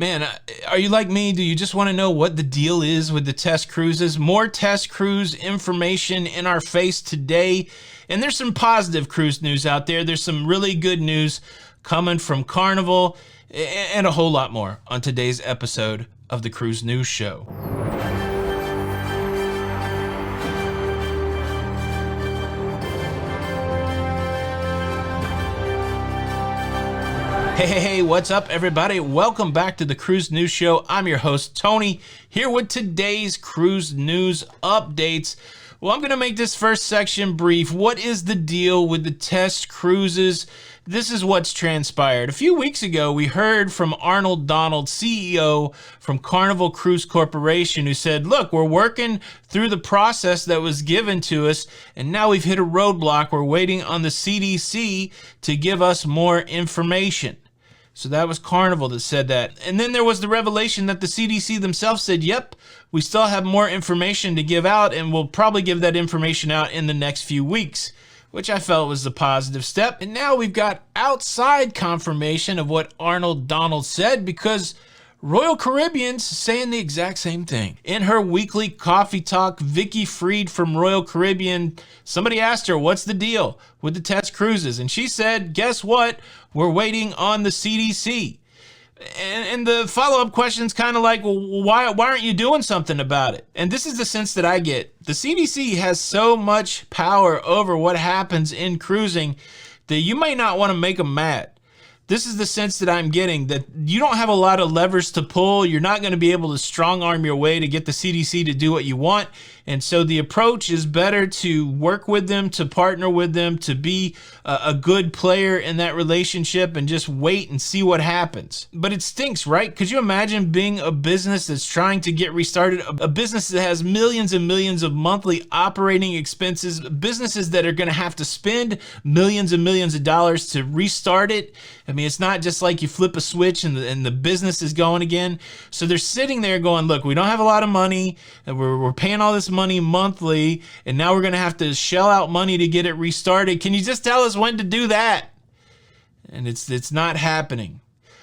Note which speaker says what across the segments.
Speaker 1: Man, are you like me? Do you just want to know what the deal is with the test cruises? More test cruise information in our face today. And there's some positive cruise news out there. There's some really good news coming from Carnival and a whole lot more on today's episode of the Cruise News Show. Hey, what's up, everybody? Welcome back to the Cruise News Show. I'm your host, Tony, here with today's cruise news updates. Well, I'm going to make this first section brief. What is the deal with the test cruises? This is what's transpired. A few weeks ago, we heard from Arnold Donald, CEO from Carnival Cruise Corporation, who said, look, we're working through the process that was given to us, and now we've hit a roadblock. We're waiting on the CDC to give us more information. So that was Carnival that said that. And then there was the revelation that the CDC themselves said, yep, we still have more information to give out, and we'll probably give that information out in the next few weeks, which I felt was a positive step. And now we've got outside confirmation of what Arnold Donald said, because Royal Caribbean's saying the exact same thing. In her weekly coffee talk, Vicky Freed from Royal Caribbean, somebody asked her, what's the deal with the test cruises? And she said, guess what? We're waiting on the CDC. And the follow-up question's kind of like, well, why aren't you doing something about it? And this is the sense that I get. The CDC has so much power over what happens in cruising that you might not want to make them mad. This is the sense that I'm getting, that you don't have a lot of levers to pull. You're not going to be able to strong arm your way to get the CDC to do what you want. And so the approach is better to work with them, to partner with them, to be a good player in that relationship and just wait and see what happens. But it stinks, right? Could you imagine being a business that's trying to get restarted, a business that has millions and millions of monthly operating expenses, businesses that are going to have to spend millions and millions of dollars to restart it? I mean, it's not just like you flip a switch and the business is going again. So they're sitting there going, look, we don't have a lot of money, and we're paying all this money monthly, and now we're going to have to shell out money to get it restarted. Can you just tell us when to do that? And it's not happening.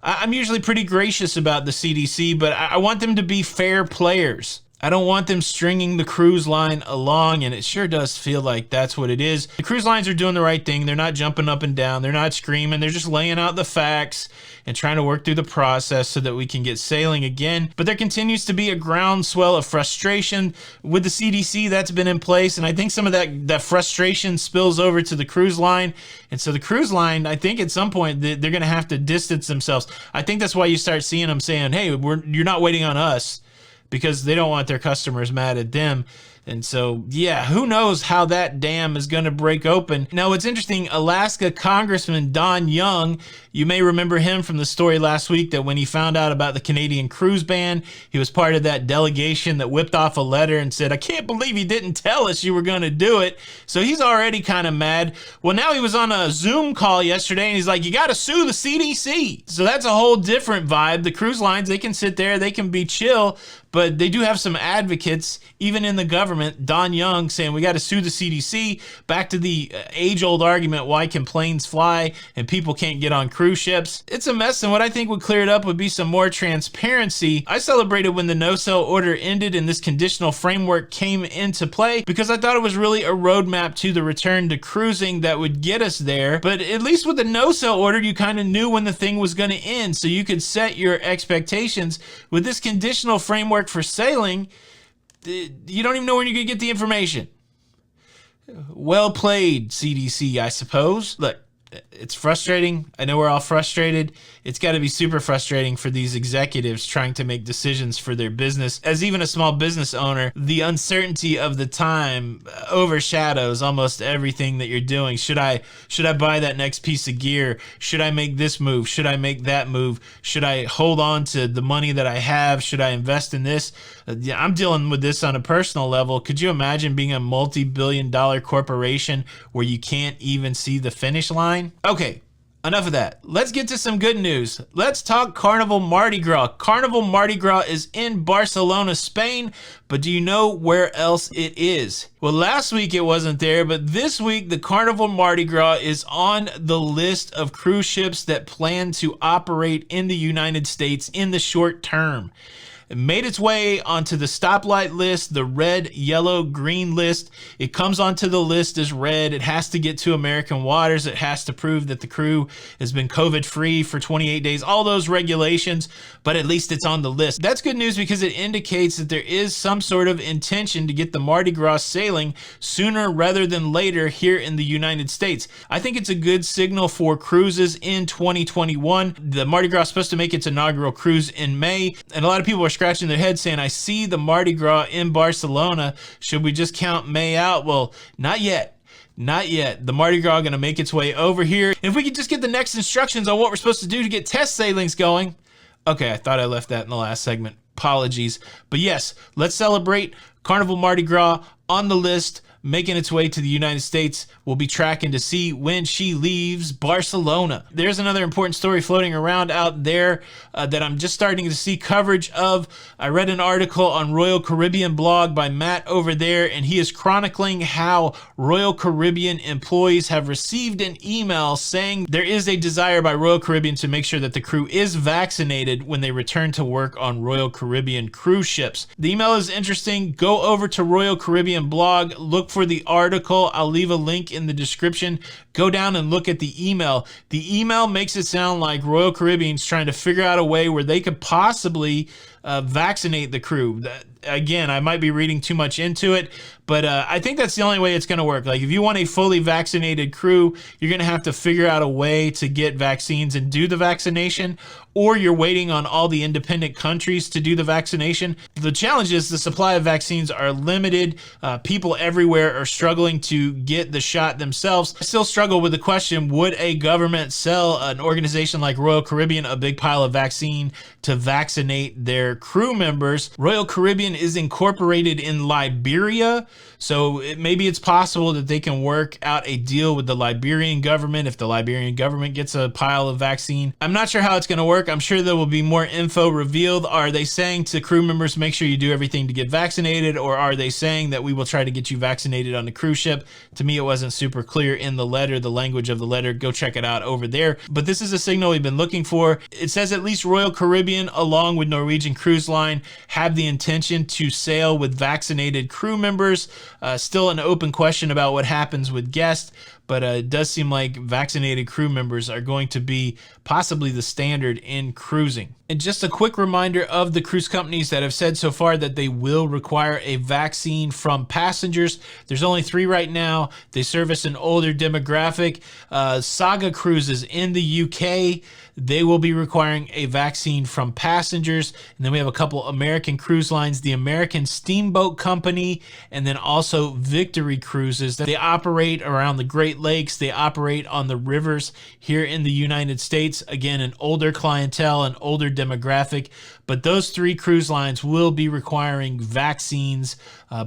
Speaker 1: I'm usually pretty gracious about the CDC, but I want them to be fair players. I don't want them stringing the cruise line along, and it sure does feel like that's what it is. The cruise lines are doing the right thing. They're not jumping up and down. They're not screaming. They're just laying out the facts and trying to work through the process so that we can get sailing again. But there continues to be a groundswell of frustration with the CDC that's been in place, and I think some of that frustration spills over to the cruise line. And so the cruise line, I think at some point they're going to have to distance themselves. I think that's why you start seeing them saying, hey, you're not waiting on us, because they don't want their customers mad at them. And so, yeah, who knows how that dam is going to break open. Now, what's interesting, Alaska Congressman Don Young, you may remember him from the story last week that when he found out about the Canadian cruise ban, he was part of that delegation that whipped off a letter and said, I can't believe you didn't tell us you were going to do it. So he's already kind of mad. Well, now he was on a Zoom call yesterday, and he's like, you got to sue the CDC. So that's a whole different vibe. The cruise lines, they can sit there, they can be chill, but they do have some advocates, even in the government. Don Young saying we got to sue the CDC. Back to the age-old argument, why can planes fly and people can't get on cruise ships? It's a mess, and what I think would clear it up would be some more transparency. I celebrated when the no-sell order ended and this conditional framework came into play, because I thought it was really a roadmap to the return to cruising that would get us there. But at least with the no-sell order, you kind of knew when the thing was going to end, so you could set your expectations. With this conditional framework for sailing, you don't even know when you're going to get the information. Well played, CDC, I suppose. Look, it's frustrating. I know we're all frustrated. It's got to be super frustrating for these executives trying to make decisions for their business. As even a small business owner, the uncertainty of the time overshadows almost everything that you're doing. Should I buy that next piece of gear? Should I make this move? Should I make that move? Should I hold on to the money that I have? Should I invest in this? I'm dealing with this on a personal level. Could you imagine being a multi-billion-dollar corporation where you can't even see the finish line? Okay, Enough of that. Let's get to some good news. Let's talk Carnival Mardi Gras. Carnival Mardi Gras is in Barcelona, Spain, but do you know where else it is? Well, last week it wasn't there, but this week the Carnival Mardi Gras is on the list of cruise ships that plan to operate in the United States in the short term. It made its way onto the stoplight list, the red, yellow, green list. It comes onto the list as red. It has to get to American waters. It has to prove that the crew has been COVID-free for 28 days, all those regulations, but at least it's on the list. That's good news because it indicates that there is some sort of intention to get the Mardi Gras sailing sooner rather than later here in the United States. I think it's a good signal for cruises in 2021. The Mardi Gras is supposed to make its inaugural cruise in May, and a lot of people are scratching their head saying, I see the Mardi Gras in Barcelona. Should we just count May out? Well, not yet. Not yet. The Mardi Gras going to make its way over here. If we could just get the next instructions on what we're supposed to do to get test sailings going. Okay, I thought I left that in the last segment. Apologies. But yes, let's celebrate Carnival Mardi Gras on the list, making its way to the United States. We'll be tracking to see when she leaves Barcelona. There's another important story floating around out there that I'm just starting to see coverage of. I read an article on Royal Caribbean blog by Matt over there, and he is chronicling how Royal Caribbean employees have received an email saying there is a desire by Royal Caribbean to make sure that the crew is vaccinated when they return to work on Royal Caribbean cruise ships. The email is interesting. Go over to Royal Caribbean blog, look for the article. I'll leave a link in the description. Go down and look at the email. The email makes it sound like Royal Caribbean's trying to figure out a way where they could possibly vaccinate the crew. Again, I might be reading too much into it, but I think that's the only way it's going to work. Like, if you want a fully vaccinated crew, you're going to have to figure out a way to get vaccines and do the vaccination, or you're waiting on all the independent countries to do the vaccination. The challenge is the supply of vaccines are limited. People everywhere are struggling to get the shot themselves. I still struggle with the question, would a government sell an organization like Royal Caribbean a big pile of vaccine to vaccinate their crew members? Royal Caribbean is incorporated in Liberia, so maybe it's possible that they can work out a deal with the Liberian government if the Liberian government gets a pile of vaccine. I'm not sure how it's going to work. I'm sure there will be more info revealed. Are they saying to crew members, make sure you do everything to get vaccinated, or are they saying that we will try to get you vaccinated on the cruise ship? To me, it wasn't super clear in the letter, the language of the letter. Go check it out over there. But this is a signal we've been looking for. It says at least Royal Caribbean, along with Norwegian Cruise Line, have the intention to sail with vaccinated crew members. Still an open question about what happens with guests, but it does seem like vaccinated crew members are going to be possibly the standard in cruising. And just a quick reminder of the cruise companies that have said so far that they will require a vaccine from passengers. There's only 3 right now. They service an older demographic. Saga Cruises in the UK, they will be requiring a vaccine from passengers. And then we have a couple American cruise lines, the American Steamboat Company, and then also Victory Cruises. They operate around the Great Lakes. They operate on the rivers here in the United States. Again, an older clientele, an older demographic, but those 3 cruise lines will be requiring vaccines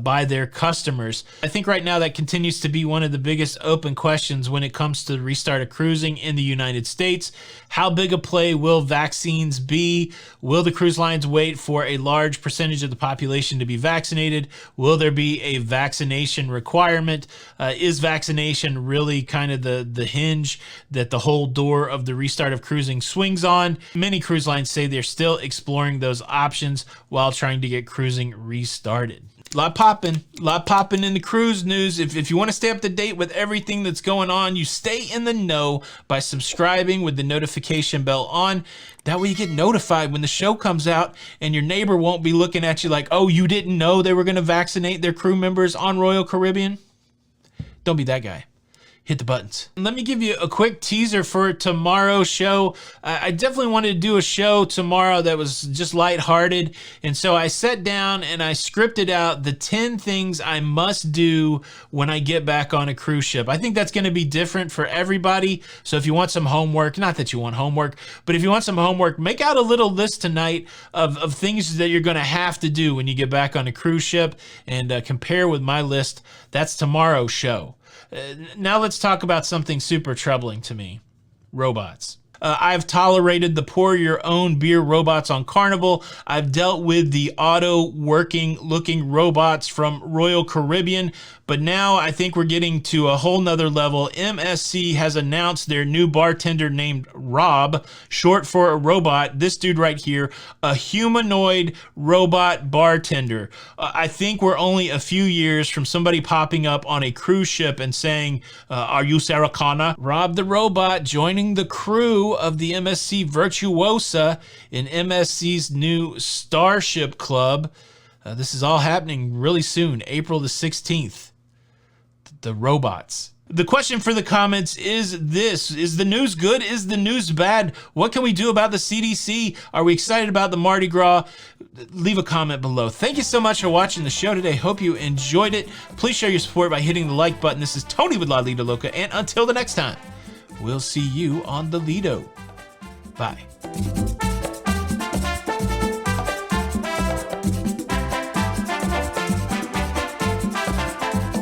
Speaker 1: by their customers. I think right now that continues to be one of the biggest open questions when it comes to the restart of cruising in the United States. How big a play will vaccines be? Will the cruise lines wait for a large percentage of the population to be vaccinated? Will there be a vaccination requirement? Is vaccination really kind of the hinge that the whole door of the restart of cruising swings on? Many cruise lines say they're still exploring those options while trying to get cruising restarted. A lot popping in the cruise news. If you want to stay up to date with everything that's going on, you stay in the know by subscribing with the notification bell on. That way you get notified when the show comes out, and your neighbor won't be looking at you like, oh, you didn't know they were going to vaccinate their crew members on Royal Caribbean? Don't be that guy. Hit the buttons. Let me give you a quick teaser for tomorrow's show. I definitely wanted to do a show tomorrow that was just lighthearted, and so I sat down and I scripted out the 10 things I must do when I get back on a cruise ship. I think that's going to be different for everybody, so if you want some homework, not that you want homework, but if you want some homework, make out a little list tonight of things that you're going to have to do when you get back on a cruise ship, and compare with my list. That's tomorrow's show. Now let's talk about something super troubling to me. Robots. I've tolerated the pour your own beer robots on Carnival. I've dealt with the auto working looking robots from Royal Caribbean, but now I think we're getting to a whole nother level. MSC has announced their new bartender named Rob, short for a robot. This dude right here, a humanoid robot bartender. I think we're only a few years from somebody popping up on a cruise ship and saying, are you Sarah Connor? Rob the robot joining the crew of the MSC Virtuosa in MSC's new Starship Club. This is all happening really soon, April the 16th. The robots. The question for the comments is this: is the news good? Is the news bad? What can we do about the CDC? Are we excited about the Mardi Gras? Leave a comment below. Thank you so much for watching the show today. Hope you enjoyed it. Please show your support by hitting the like button. This is Tony with Lido Loca, and until the next time, we'll see you on the Lido. Bye.